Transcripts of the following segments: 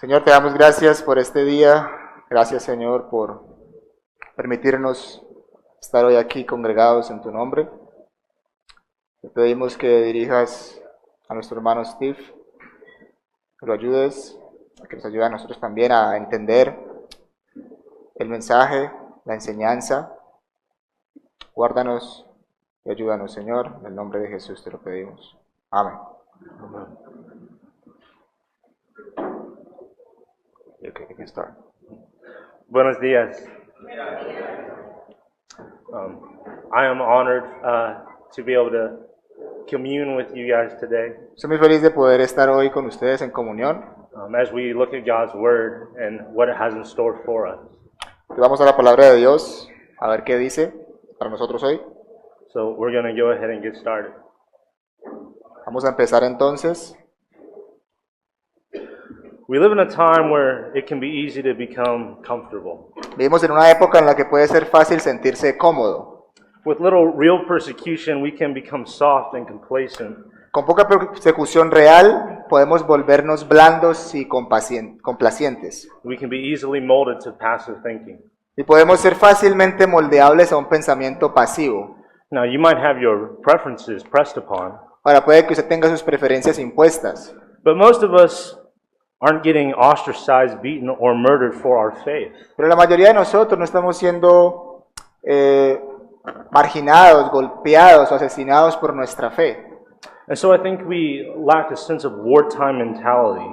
Señor, te damos gracias por este día. Gracias, Señor, por permitirnos estar hoy aquí congregados en tu nombre. Te pedimos que dirijas a nuestro hermano Steve, que lo ayudes, que nos ayude a nosotros también a entender el mensaje, la enseñanza. Guárdanos y ayúdanos, Señor. En el nombre de Jesús te lo pedimos. Amén. Okay, you can start. Buenos días. I am honored to be able to commune with you guys today Estoy muy feliz de poder estar hoy con ustedes en comunión. as we look at God's Word and what it has in store for us. Vamos a la palabra de Dios, a ver qué dice para nosotros hoy. So we're going to go ahead and get started. Vamos a empezar entonces. We live in a time where it can be easy to become comfortable. Vivimos en una época en la que puede ser fácil sentirse cómodo. With little real persecution, we can become soft and complacent. Con poca persecución real, podemos volvernos blandos y complacientes. We can be easily molded to passive thinking. Y podemos ser fácilmente moldeables a un pensamiento pasivo. Now, you might have your preferences pressed upon, Ahora, puede que usted tenga sus preferencias impuestas, but most of us aren't getting ostracized, beaten, or murdered for our faith. pero la mayoría de nosotros no estamos siendo marginados, golpeados o asesinados por nuestra fe. And so I think we lack a sense of wartime mentality.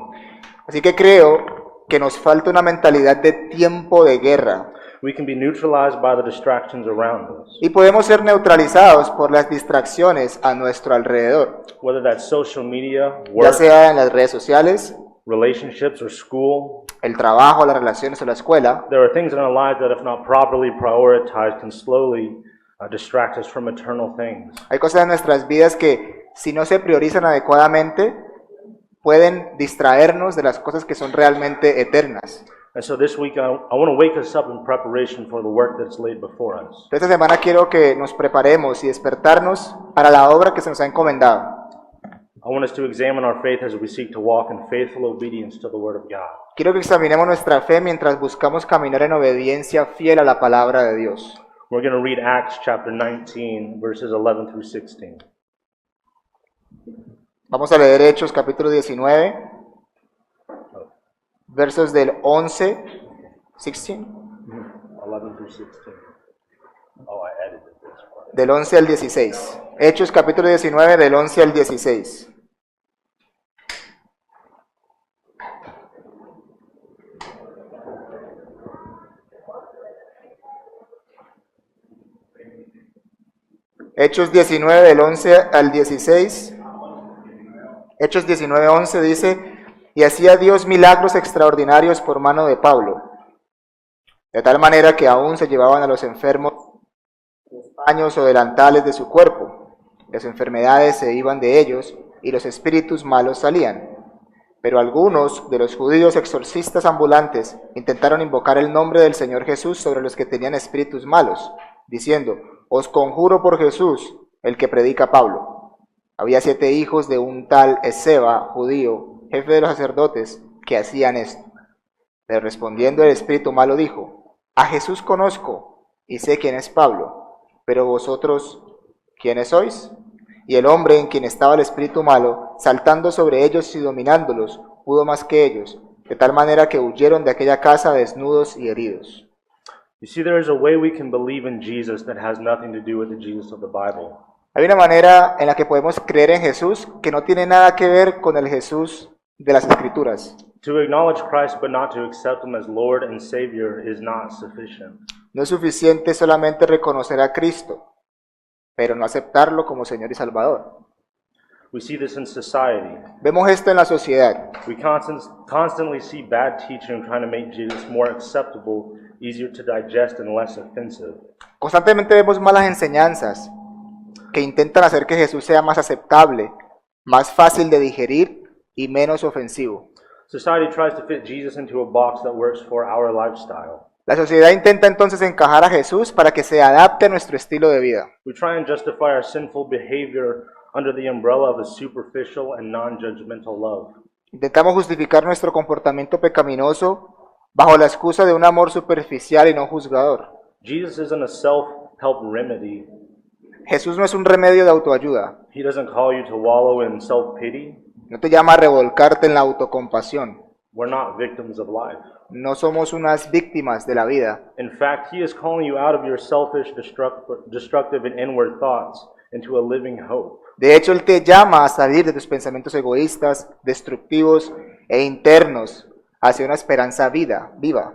Así que creo que nos falta una mentalidad de tiempo de guerra. We can be neutralized by the distractions around us, Y podemos ser neutralizados por las distracciones a nuestro alrededor, whether that's social media, ya work, sea en las redes sociales, relationships, or school. el trabajo, las relaciones o la escuela. There are things in our lives that, if not properly prioritized, can slowly distract us from eternal things. Hay cosas en nuestras vidas que, si no se priorizan adecuadamente, pueden distraernos de las cosas que son realmente eternas. And so this week, I want to wake us up in preparation for the work that's laid before us. Esta semana quiero que nos preparemos y despertarnos para la obra que se nos ha encomendado. I want us to examine our faith as we seek to walk in faithful obedience to the Word of God. Quiero que examinemos nuestra fe mientras buscamos caminar en obediencia fiel a la palabra de Dios. We're going to read Acts chapter 19, verses 11 through 16. Vamos a leer Hechos capítulo 19, versos del 11, 16, 11 through 16. Oh, I edited this part. del 11 al 16. Hechos capítulo 19, del 11 al 16. Hechos 19, del 11 al 16. Hechos 19, 11 dice: y hacía Dios milagros extraordinarios por mano de Pablo, de tal manera que aún se llevaban a los enfermos los paños o delantales de su cuerpo. Las enfermedades se iban de ellos y los espíritus malos salían. Pero algunos de los judíos exorcistas ambulantes intentaron invocar el nombre del Señor Jesús sobre los que tenían espíritus malos, diciendo: os conjuro por Jesús, el que predica Pablo. Había 7 hijos de un tal Esceva, judío, jefe de los sacerdotes, que hacían esto. Pero respondiendo el espíritu malo dijo: a Jesús conozco y sé quién es Pablo, pero vosotros, ¿quiénes sois? Y el hombre en quien estaba el espíritu malo, saltando sobre ellos y dominándolos, pudo más que ellos, de tal manera que huyeron de aquella casa desnudos y heridos. You see, there is a way we can believe in Jesus that has nothing to do with the Jesus of the Bible. Hay una manera en la que podemos creer en Jesús que no tiene nada que ver con el Jesús de las Escrituras. To acknowledge Christ but not to accept Him as Lord and Savior is not sufficient. No es suficiente solamente reconocer a Cristo, pero no aceptarlo como Señor y Salvador. We see this in society. Vemos esto en la sociedad. We constantly see bad teaching trying to make Jesus more acceptable, easier to digest, and less offensive. Constantemente vemos malas enseñanzas que intentan hacer que Jesús sea más aceptable, más fácil de digerir y menos ofensivo. Society tries to fit Jesus into a box that works for our lifestyle. La sociedad intenta entonces encajar a Jesús para que se adapte a nuestro estilo de vida. We try and justify our sinful behavior under the umbrella of a superficial and non-judgmental love. Intentamos justificar nuestro comportamiento pecaminoso bajo la excusa de un amor superficial y no juzgador. Jesus isn't a self-help remedy. Jesús no es un remedio de autoayuda. He doesn't call you to wallow in self-pity. No te llama a revolcarte en la autocompasión. We're not victims of life. No somos unas víctimas de la vida. In fact, He is calling you out of your selfish, destructive, and inward thoughts into a living hope. De hecho, Él te llama a salir de tus pensamientos egoístas, destructivos e internos hacia una esperanza viva.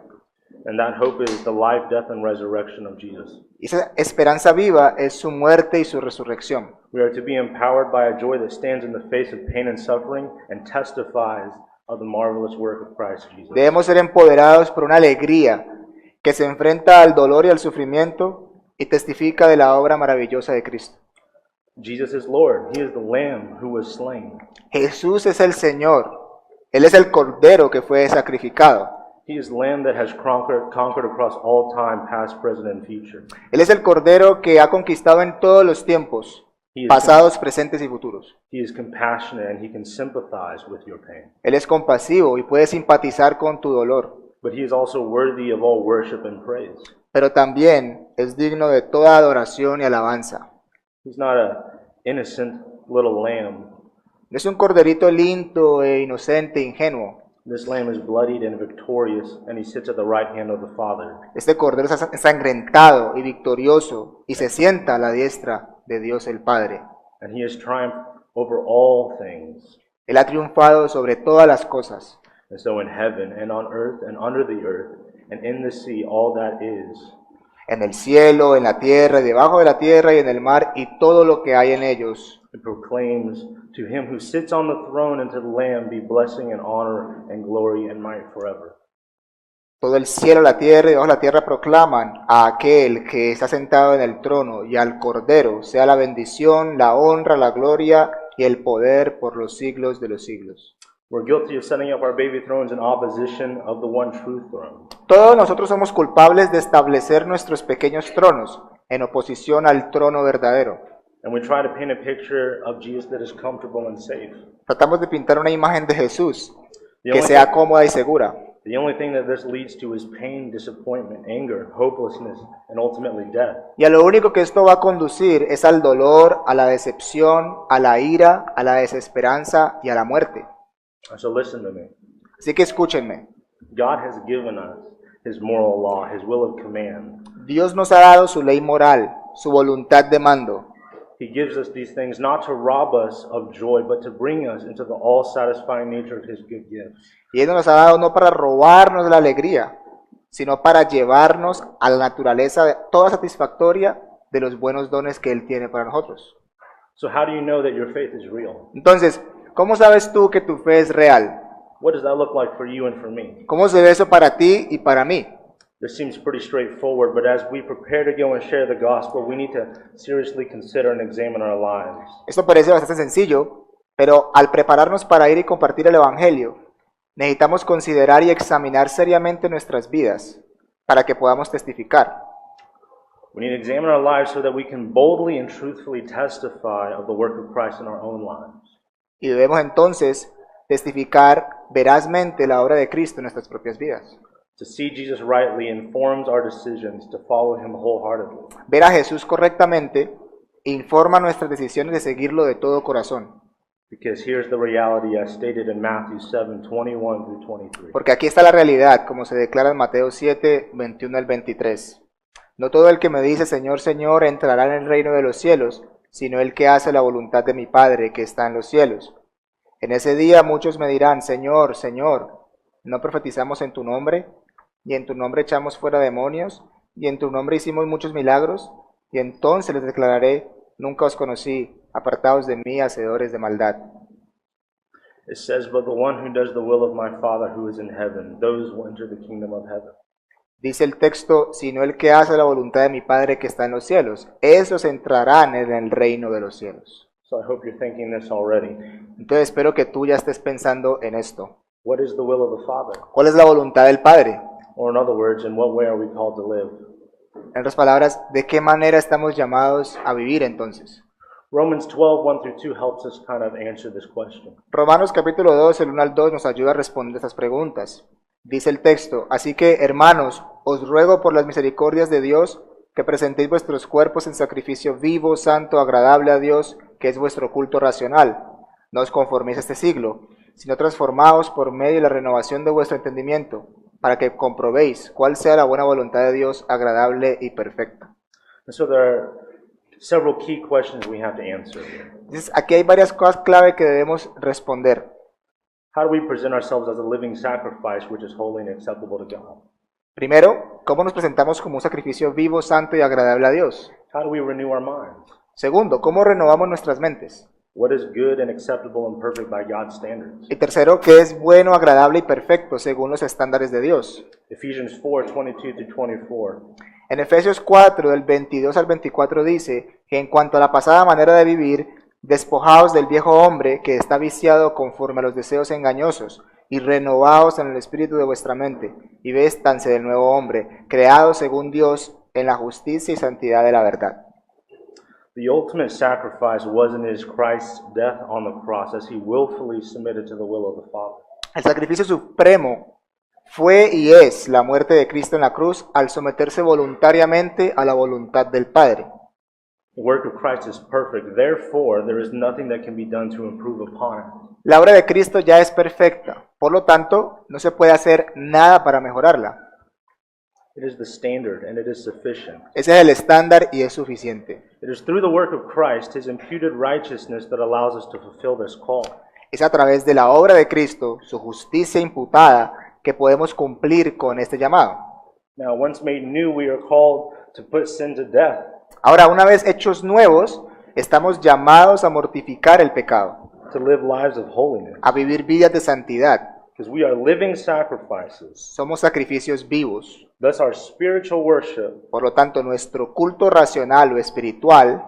And that hope is the life, death, and resurrection of Jesus. Y esa esperanza viva es su muerte y su resurrección. We are to be empowered by a joy that stands in the face of pain and suffering and testifies of the marvelous work of Christ Jesus. Debemos ser empoderados por una alegría que se enfrenta al dolor y al sufrimiento y testifica de la obra maravillosa de Cristo. Jesus is Lord. He is the Lamb who was slain. Jesús es el Señor. Él es el Cordero que fue sacrificado. He is the Lamb that has conquered across all time, past, present, and future. Él es el Cordero que ha conquistado en todos los tiempos, pasados, presentes y futuros. He is compassionate and He can sympathize with your pain. Él es compasivo y puede simpatizar con tu dolor, But He is also worthy of all worship and praise. pero también es digno de toda adoración y alabanza. He's not an innocent little lamb. No es un corderito lindo e inocente, ingenuo. This lamb is bloodied and victorious, and He sits at the right hand of the Father. Este cordero es ensangrentado y victorioso y se sienta a la diestra de Dios el Padre. And He has triumphed over all things. Él ha triunfado sobre todas las cosas. And so in heaven and on earth and under the earth and in the sea, all that is, En el cielo, en la tierra, y debajo de la tierra y en el mar y todo lo que hay en ellos. it proclaims to Him who sits on the throne and to the Lamb be blessing and honor and glory and might forever. Todo el cielo, la tierra y debajo de la tierra proclaman a aquel que está sentado en el trono y al Cordero, sea la bendición, la honra, la gloria y el poder por los siglos de los siglos. We're guilty of setting up our baby thrones in opposition of the one true throne. Todos nosotros somos culpables de establecer nuestros pequeños tronos en oposición al trono verdadero. And we try to paint a picture of Jesus that is comfortable and safe. Tratamos de pintar una imagen de Jesús The que only, sea cómoda y segura. the only thing that this leads to is pain, disappointment, anger, hopelessness, and ultimately death. Y a lo único que esto va a conducir es al dolor, a la decepción, a la ira, a la desesperanza y a la muerte. So listen to me. Así que escúchenme. God has given us His moral law, His will of command. Dios nos ha dado su ley moral, su voluntad de mando. He gives us these things not to rob us of joy, but to bring us into the all-satisfying nature of His good gifts. Y Él nos ha dado no para robarnos la alegría, sino para llevarnos a la naturaleza toda satisfactoria de los buenos dones que Él tiene para nosotros. So how do you know that your faith is real? Entonces, ¿cómo sabes tú que tu fe es real? What does that look like for you and for me? ¿Cómo se ve eso para ti y para mí? This seems pretty straightforward, but as we prepare to go and share the gospel, we need to seriously consider and examine our lives. Esto parece bastante sencillo, pero al prepararnos para ir y compartir el Evangelio, necesitamos considerar y examinar seriamente nuestras vidas para que podamos testificar. We need to examine our lives so that we can boldly and truthfully testify of the work of Christ in our own lives. Y debemos entonces testificar verazmente la obra de Cristo en nuestras propias vidas. To see Jesus rightly informs our decisions to follow Him wholeheartedly. Ver a Jesús correctamente informa nuestras decisiones de seguirlo de todo corazón. Because here's the reality as stated in Matthew 7:21 through 23. Porque aquí está la realidad, como se declara en Mateo 7, 21 al 23. No todo el que me dice Señor, Señor entrará en el reino de los cielos, sino el que hace la voluntad de mi Padre que está en los cielos. En ese día muchos me dirán, Señor, Señor, ¿no profetizamos en tu nombre? Y en tu nombre echamos fuera demonios, y en tu nombre hicimos muchos milagros, y entonces les declararé, nunca os conocí, apartaos de mí, hacedores de maldad. It says, "But the one who does the will of my Father who is in heaven, those will enter the kingdom of heaven." Dice el texto, sino el que hace la voluntad de mi Padre que está en los cielos, esos entrarán en el reino de los cielos. So I hope you're thinking this already. Entonces espero que tú ya estés pensando en esto. What is the will of the Father? ¿Cuál es la voluntad del Padre? Or in other words, in what way are we called to live? En otras palabras, ¿de qué manera estamos llamados a vivir entonces? Romans 12, 1 through 2 helps us kind of answer this question. Romanos capítulo 2, el 1 al 2 nos ayuda a responder estas preguntas. Dice el texto, así que hermanos, os ruego por las misericordias de Dios que presentéis vuestros cuerpos en sacrificio vivo, santo, agradable a Dios, que es vuestro culto racional. No os conforméis a este siglo, sino transformaos por medio de la renovación de vuestro entendimiento, para que comprobéis cuál sea la buena voluntad de Dios, agradable y perfecta. And so there are several key questions we have to answer here. Entonces, aquí hay varias cosas clave que debemos responder. How do we present ourselves as a living sacrifice which is holy and acceptable to God? Primero, ¿cómo nos presentamos como un sacrificio vivo, santo y agradable a Dios? How do we renew our minds? Segundo, ¿cómo renovamos nuestras mentes? What is good and acceptable and perfect by God's standards? Y tercero, ¿qué es bueno, agradable y perfecto según los estándares de Dios? Ephesians 4, 22 through 24. En Efesios 4, del 22 al 24 dice que en cuanto a la pasada manera de vivir, despojaos del viejo hombre que está viciado conforme a los deseos engañosos, y renovaos en el espíritu de vuestra mente, y véstanse del nuevo hombre, creado según Dios en la justicia y santidad de la verdad. The ultimate sacrifice wasn't his Christ's death on the cross as he willfully submitted to the will of the Father. El sacrificio supremo fue y es la muerte de Cristo en la cruz al someterse voluntariamente a la voluntad del Padre. The work of Christ is perfect, therefore there is nothing that can be done to improve upon it. La obra de Cristo ya es perfecta, por lo tanto, no se puede hacer nada para mejorarla. It is the standard and it is sufficient. Ese es el estándar y es suficiente. It is through the work of Christ, his imputed righteousness, that allows us to fulfill this call. Es a través de la obra de Cristo, su justicia imputada, que podemos cumplir con este llamado. Now, once made new, we are called to put sin to death. Ahora, una vez hechos nuevos, estamos llamados a mortificar el pecado, To live lives of holiness. a vivir vidas de santidad. Because we are living sacrifices. Somos sacrificios vivos. Thus, our spiritual worship Por lo tanto, nuestro culto racional o espiritual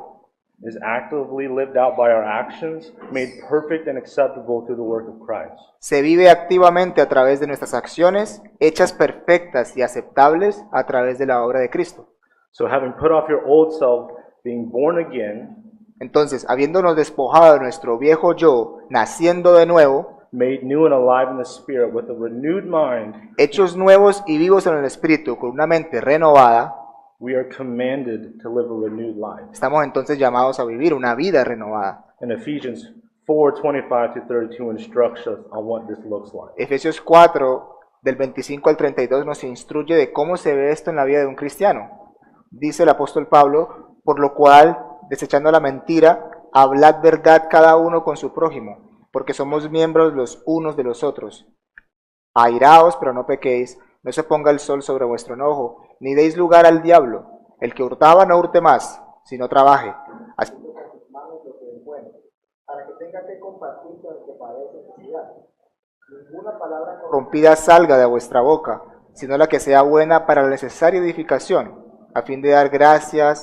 is actively lived out by our actions, made perfect and acceptable through the work of Christ. se vive activamente a través de nuestras acciones, hechas perfectas y aceptables a través de la obra de Cristo. So, having put off your old self, being born again, Entonces, habiéndonos despojado de nuestro viejo yo, naciendo de nuevo, made new and alive in the Spirit with a renewed mind, hechos nuevos y vivos en el Espíritu, con una mente renovada, we are commanded to live a renewed life. estamos entonces llamados a vivir una vida renovada. And Ephesians 4:25 to 32 instructs us on what this looks like. Efesios 4, del 25 al 32, nos instruye de cómo se ve esto en la vida de un cristiano. Dice el apóstol Pablo, por lo cual, desechando la mentira, hablad verdad cada uno con su prójimo, porque somos miembros los unos de los otros. Airaos, pero no pequéis, no se ponga el sol sobre vuestro enojo, ni deis lugar al diablo. El que hurtaba no hurte más, sino trabaje. Así para que tenga que compartir con el que padece necesidad. Ninguna palabra corrompida salga de vuestra boca, sino la que sea buena para la necesaria edificación, a fin de dar gracia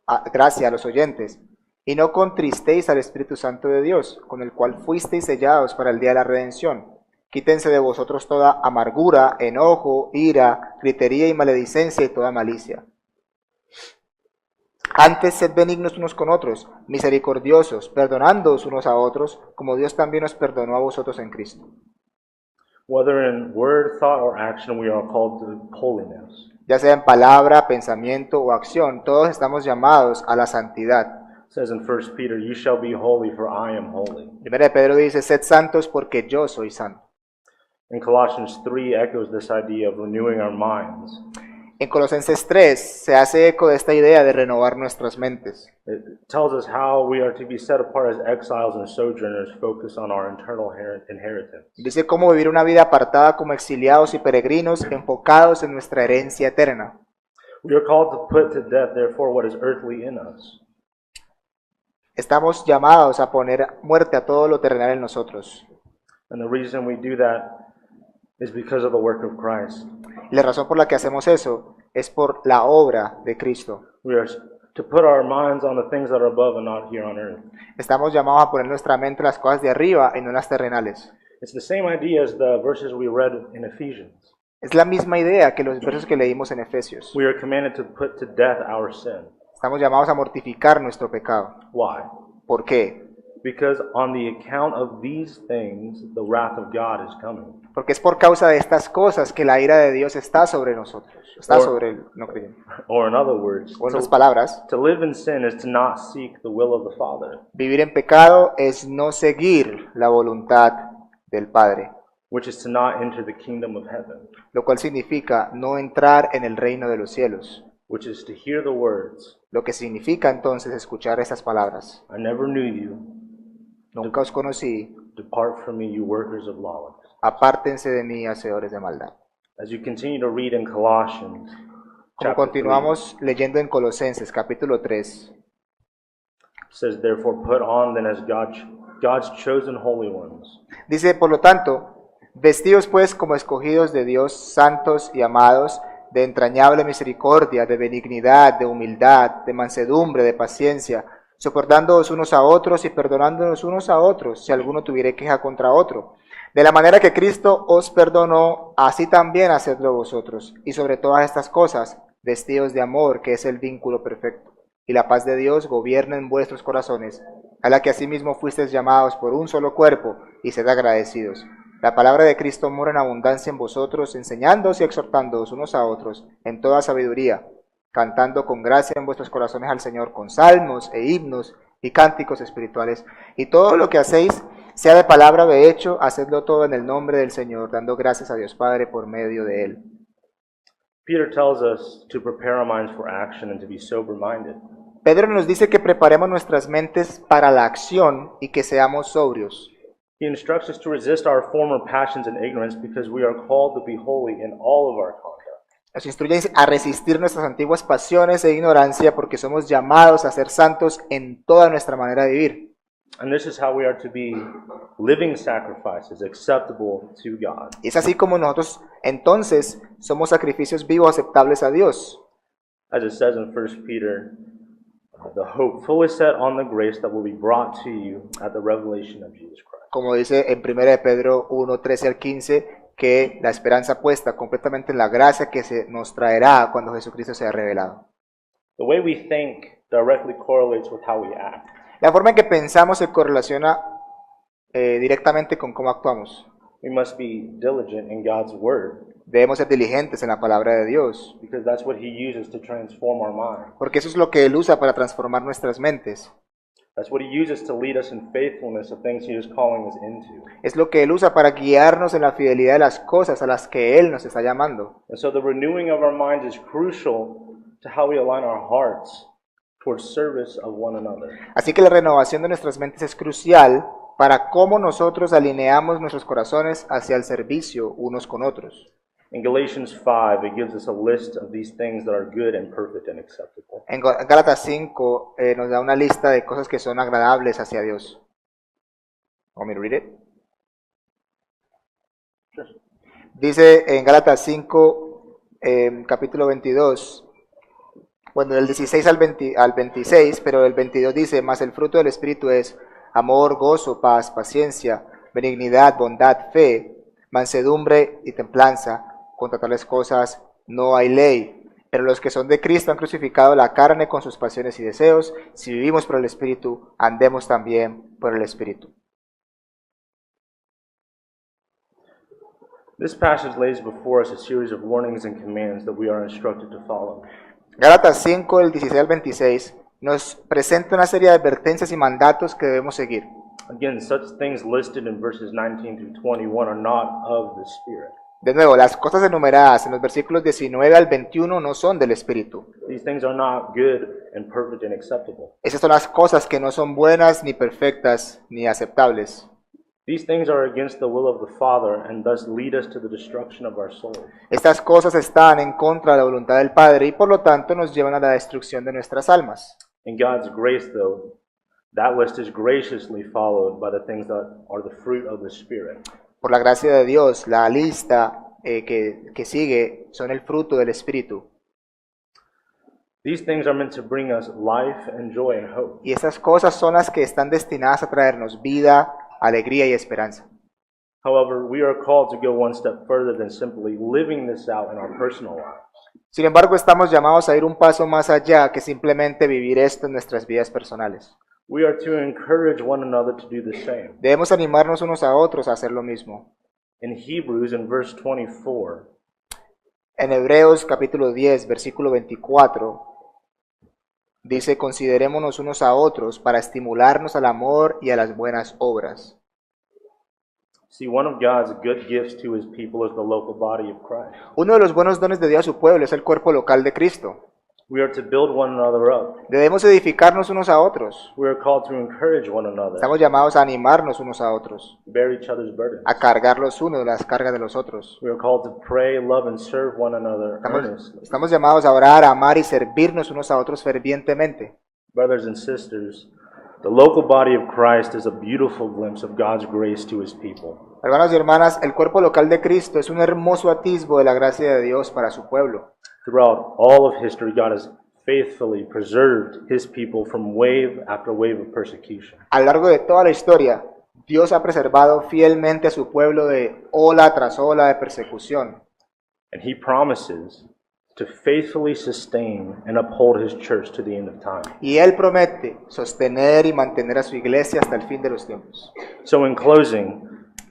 a los oyentes. Y no contristéis al Espíritu Santo de Dios, con el cual fuisteis sellados para el día de la redención. Quítense de vosotros toda amargura, enojo, ira, gritería y maledicencia y toda malicia. Antes sed benignos unos con otros, misericordiosos, perdonándoos unos a otros, como Dios también os perdonó a vosotros en Cristo. Whether in word, thought, or action, we are called to holiness. Ya sea en palabra, pensamiento o acción, todos estamos llamados a la santidad. It says in 1 Peter, "You shall be holy, for I am holy." Primera de Pedro dice, sed santos porque yo soy santo. And Colossians 3 echoes this idea of renewing our minds. En Colosenses 3 se hace eco de esta idea de renovar nuestras mentes. It tells us how we are to be set apart as exiles and sojourners, focused on our eternal inheritance. Dice cómo vivir una vida apartada como exiliados y peregrinos, enfocados en nuestra herencia eterna. We are called to put to death, therefore, what is earthly in us. Estamos llamados a poner muerte a todo lo terrenal en nosotros. And the reason we do that is because of the work of Christ. Y la razón por la que hacemos eso es por la obra de Cristo. We are to put our minds on the things that are above and not here on earth. Estamos llamados a poner nuestra mente en las cosas de arriba y no en las terrenales. It's the same idea as the verses we read in Ephesians. Es la misma idea que los versos que leímos en Efesios. We are commanded to put to death our sin. Estamos llamados a mortificar nuestro pecado. Why? ¿Por qué? Because on the account of these things, the wrath of God is coming. Porque es por causa de estas cosas que la ira de Dios está sobre nosotros, está sobre el no creyente. Or in other words, O en otras palabras, to live in sin is to not seek the will of the Father, vivir en pecado es no seguir la voluntad del Padre, which is to not enter the kingdom of heaven, lo cual significa no entrar en el reino de los cielos, which is to hear the words, lo que significa entonces escuchar estas palabras. I never knew you, Nunca os conocí, depart from me, you workers of lawlessness. apártense de mí, hacedores de maldad. As you continue to read in Colossians, Como chapter 3, continuamos leyendo en Colosenses capítulo 3, it says, therefore put on then as God's chosen holy ones, dice, por lo tanto, vestidos pues como escogidos de Dios, santos y amados, de entrañable misericordia, de benignidad, de humildad, de mansedumbre, de paciencia, soportándoos unos a otros y perdonándonos unos a otros, si alguno tuviere queja contra otro. De la manera que Cristo os perdonó, así también hacedlo vosotros. Y sobre todas estas cosas, vestidos de amor, que es el vínculo perfecto. Y la paz de Dios gobierna en vuestros corazones, a la que asimismo fuisteis llamados por un solo cuerpo, y sed agradecidos. La palabra de Cristo mora en abundancia en vosotros, enseñándoos y exhortándoos unos a otros en toda sabiduría, cantando con gracia en vuestros corazones al Señor con salmos e himnos y cánticos espirituales. Y todo lo que hacéis, sea de palabra o de hecho, hacedlo todo en el nombre del Señor, dando gracias a Dios Padre por medio de Él. Peter tells us to prepare our minds for action and to be sober-minded. Pedro nos dice que preparemos nuestras mentes para la acción y que seamos sobrios. He instructs us to resist our former passions and ignorance because we are called to be holy in all of our conduct. Nos instruye a resistir nuestras antiguas pasiones e ignorancia porque somos llamados a ser santos en toda nuestra manera de vivir. And this is how we are to be living sacrifices acceptable to God. Y es así como nosotros entonces somos sacrificios vivos aceptables a Dios. As it says in 1 Peter, the hope fully set on the grace that will be brought to you at the revelation of Jesus Christ. Como dice en 1 de Pedro 1, 13 al 15, que la esperanza puesta completamente en la gracia que se nos traerá cuando Jesucristo sea revelado. The way we think directly correlates with how we act. La forma en que pensamos se correlaciona directamente con cómo actuamos. We must be diligent in God's word Debemos ser diligentes en la palabra de Dios, because that's what He uses to transform our mind. porque eso es lo que Él usa para transformar nuestras mentes. That's what He uses to lead us in faithfulness of things He is calling us into. Es lo que Él usa para guiarnos en la fidelidad de las cosas a las que Él nos está llamando. And so the renewing of our minds is crucial to how we align our hearts towards service of one another. Así que la renovación de nuestras mentes es crucial para cómo nosotros alineamos nuestros corazones hacia el servicio unos con otros. In Galatians 5, it gives us a list of these things that are good and perfect and acceptable. En Gálatas 5 nos da una lista de cosas que son agradables hacia Dios. Want me to read it? Dice en Gálatas 5, capítulo 22, bueno, del 16 al 26, pero el 22 dice, mas el fruto del Espíritu es amor, gozo, paz, paciencia, benignidad, bondad, fe, mansedumbre y templanza. Contra tales cosas no hay ley. Pero los que son de Cristo han crucificado la carne con sus pasiones y deseos. Si vivimos por el Espíritu, andemos también por el Espíritu. This passage lays before us a series of warnings and commands that we are instructed to follow. Gálatas 5, del 16 al 26, nos presenta una serie de advertencias y mandatos que debemos seguir. Again, such things listed in verses 19 through 21 are not of the Spirit. De nuevo, las cosas enumeradas en los versículos 19 al 21 no son del Espíritu. These things are not good and perfect and acceptable. Esas son las cosas que no son buenas, ni perfectas, ni aceptables. These things are against the will of the Father and thus lead us to the destruction of our souls. Estas cosas están en contra de la voluntad del Padre y por lo tanto nos llevan a la destrucción de nuestras almas. In God's grace, though, that list is graciously followed by the things that are the fruit of the Spirit. Por la gracia de Dios, la lista que sigue son el fruto del Espíritu. These things are meant to bring us life and joy and hope. Y estas cosas son las que están destinadas a traernos vida, alegría y esperanza. However, we are called to go one step further than simply living this out in our personal lives. Sin embargo, estamos llamados a ir un paso más allá que simplemente vivir esto en nuestras vidas personales. We are to encourage one another to do the same. Debemos animarnos unos a otros a hacer lo mismo. In Hebrews, in verse 24, En Hebreos capítulo 10, versículo 24, dice, considerémonos unos a otros para estimularnos al amor y a las buenas obras. see, one of God's good gifts to his people is the local body of Christ. Uno de los buenos dones de Dios a su pueblo es el cuerpo local de Cristo. We are to build one another up. Debemos edificarnos unos a otros. We are called to encourage one another, Estamos llamados a animarnos unos a otros, bear each other's burdens. a cargar los unos las cargas de los otros. We are called to pray, love, and serve one another earnestly. Estamos llamados a orar, a amar y servirnos unos a otros fervientemente. Brothers and sisters, the local body of Christ is a beautiful glimpse of God's grace to his people. Hermanos y hermanas, el cuerpo local de Cristo es un hermoso atisbo de la gracia de Dios para su pueblo. Throughout all of history, God has faithfully preserved his people from wave after wave of persecution. A lo largo de toda la historia, Dios ha preservado fielmente a su pueblo de ola tras ola de persecución. And he promises to faithfully sustain and uphold his church to the end of time. Y Él promete sostener y mantener a su iglesia hasta el fin de los tiempos. So in closing,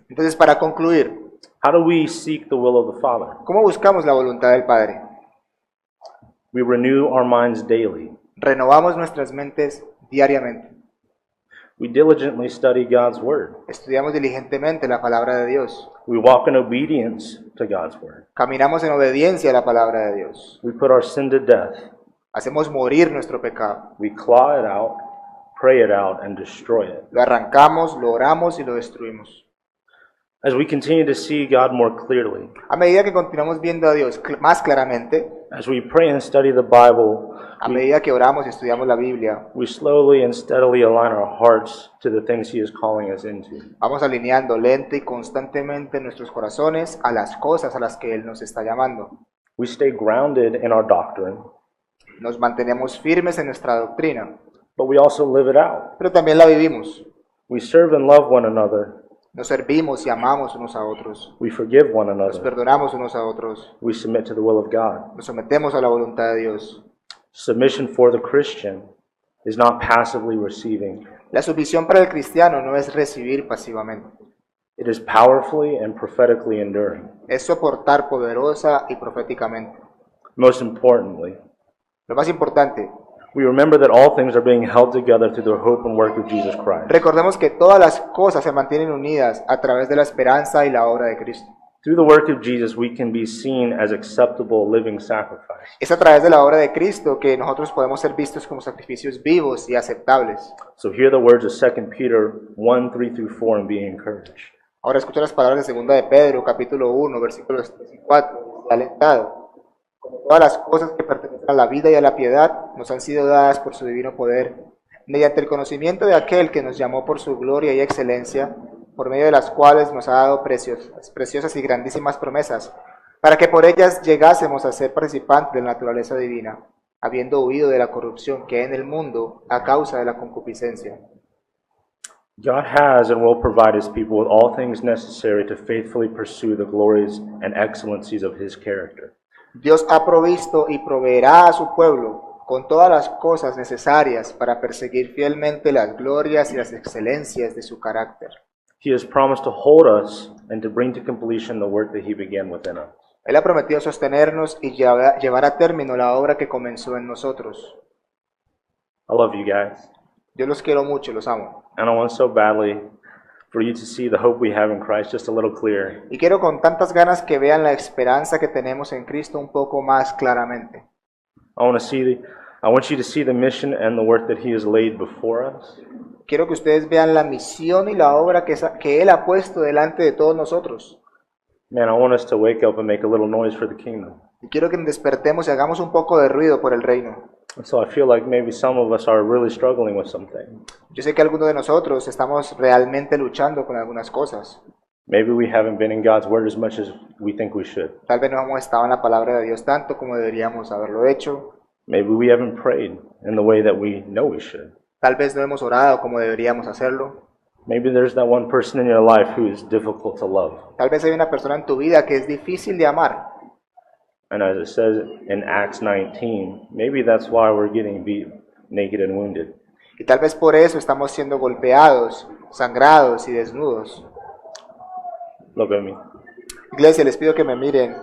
Entonces, para concluir, how do we seek the will of the Father? ¿cómo buscamos la voluntad del Padre? We renew our minds daily. Renovamos nuestras mentes diariamente. We diligently study God's word. Estudiamos diligentemente la palabra de Dios. We walk in obedience to God's word. Caminamos en obediencia a la palabra de Dios. We put our sin to death. Hacemos morir nuestro pecado. We claw it out, pray it out, and destroy it. Lo arrancamos, lo oramos y lo destruimos. As we continue to see God more clearly, A medida que continuamos viendo a Dios más claramente, as we pray and study the Bible, a medida que oramos y estudiamos la Biblia, we slowly and steadily align our hearts to the things He is calling us into. vamos alineando lenta y constantemente nuestros corazones a las cosas a las que Él nos está llamando. We stay grounded in our doctrine, Nos mantenemos firmes en nuestra doctrina, but we also live it out. pero también la vivimos. We serve and love one another. Nos servimos y amamos unos a otros. We forgive one Nos another. perdonamos unos a otros. We submit to the will of God. Nos sometemos a la voluntad de Dios. Submission for the Christian is not passively receiving. La sumisión para el cristiano no es recibir pasivamente. It is powerfully and prophetically enduring. Es soportar poderosa y proféticamente. Most importantly, Lo más importante, we remember that all things are being held together through the hope and work of Jesus Christ. recordemos que todas las cosas se mantienen unidas a través de la esperanza y la obra de Cristo. Through the work of Jesus, we can be seen as acceptable living sacrifice. Es a través de la obra de Cristo que nosotros podemos ser vistos como sacrificios vivos y aceptables. So hear the words of 2 Peter 1, 3 through 4 and be encouraged. Ahora escucha las palabras de 2 de Pedro, capítulo 1, versículos 3 y 4. Alentado. Como todas las cosas que pertenecen a la vida y a la piedad nos han sido dadas por su divino poder, mediante el conocimiento de aquel que nos llamó por su gloria y excelencia, por medio de las cuales nos ha dado preciosas y grandísimas promesas, para que por ellas llegásemos a ser participantes de la naturaleza divina, habiendo huido de la corrupción que hay en el mundo a causa de la concupiscencia. God has and will provide His people with all things necessary to faithfully pursue the glories and excellencies of His character. Dios ha provisto y proveerá a su pueblo con todas las cosas necesarias para perseguir fielmente las glorias y las excelencias de su carácter. He has promised to hold us and to bring to completion the work that He began within us. Él ha prometido sostenernos y llevar a término la obra que comenzó en nosotros. I love you guys, Yo los quiero mucho, los amo. and I want so badly for you to see the hope we have in Christ just a little clearer. Y quiero con tantas ganas que vean la esperanza que tenemos en Cristo un poco más claramente. I want you to see the mission and the work that He has laid before us. Quiero que ustedes vean la misión y la obra que Él ha puesto delante de todos nosotros. Man, I want us to wake up and make a little noise for the kingdom. Y quiero que nos despertemos y hagamos un poco de ruido por el reino. And so I feel like maybe some of us are really struggling with something. Yo sé que algunos de nosotros estamos realmente luchando con algunas cosas. Maybe we haven't been in God's Word as much as we think we should. Tal vez no hemos estado en la palabra de Dios tanto como deberíamos haberlo hecho. Maybe we haven't prayed in the way that we know we should. Tal vez no hemos orado como deberíamos hacerlo. Maybe there's that one person in your life who is difficult to love. Tal vez hay una persona en tu vida que es difícil de amar. And as it says in Acts 19, maybe that's why we're getting beat naked and wounded. Y tal vez por eso estamos siendo golpeados, sangrados y desnudos. Look at me. Iglesia, les pido que me miren.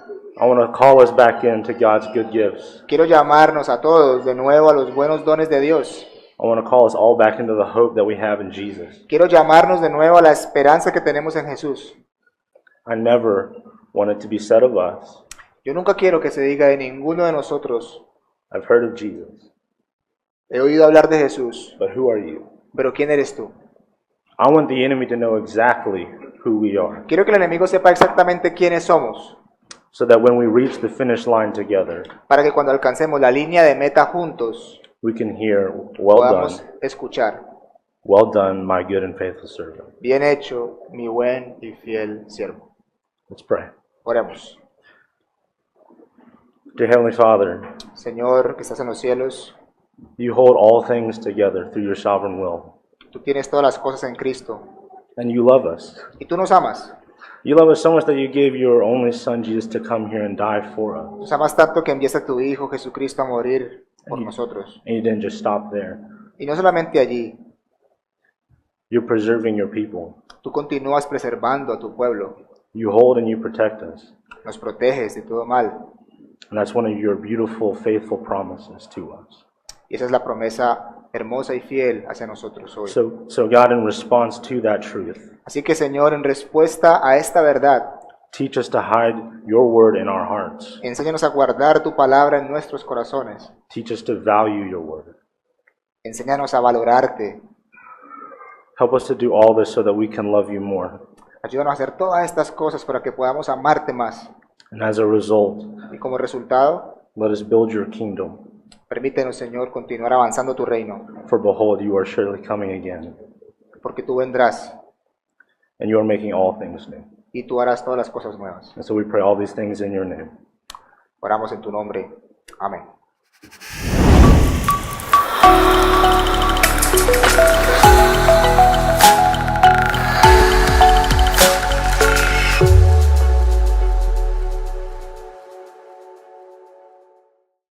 I want to call us back into God's good gifts. Quiero llamarnos a todos de nuevo a los buenos dones de Dios. I want to call us all back into the hope that we have in Jesus. Quiero llamarnos de nuevo a la esperanza que tenemos en Jesús. I never want it to be said of us, Yo nunca quiero que se diga de ninguno de nosotros, I've heard of Jesus, he oído hablar de Jesús, but who are you? pero ¿quién eres tú? I want the enemy to know exactly who we are, Quiero que el enemigo sepa exactamente quiénes somos, so that when we reach the finish line together, para que cuando alcancemos la línea de meta juntos, we can hear, well podamos done, escuchar. well done, my good and faithful servant. Bien hecho, mi buen y fiel siervo. Let's pray. Oremos. Dear Heavenly Father, Señor, que estás en los cielos, you hold all things together through your sovereign will, tú tienes todas las cosas en Cristo and you love us. y tú nos amas. You love us so much that you gave your only Son, Jesus, to come here and die for us. Nos amas tanto que enviaste a tu Hijo Jesucristo a morir por nosotros. And you didn't just stop there. Y no solamente allí, You're preserving your people. tú continúas preservando a tu pueblo, You hold and you protect us. nos proteges de todo mal. And that's one of your beautiful, faithful promises to us. Y esa es la promesa hermosa y fiel hacia nosotros hoy. So God, in response to that truth, Así que Señor, en respuesta a esta verdad, teach us to hide your word in our hearts. enséñanos a guardar tu palabra en nuestros corazones. Teach us to value your word. Enséñanos a valorarte. Help us to do all this so that we can love you more. Ayúdanos a hacer todas estas cosas para que podamos amarte más. And as a result, Y como resultado, let us build your kingdom. permítenos, Señor, continuar avanzando tu reino, For behold, you are surely coming again, porque tú vendrás and you are making all things new. y tú harás todas las cosas nuevas. And so we pray all these things in your name. Oramos en tu nombre. Amén.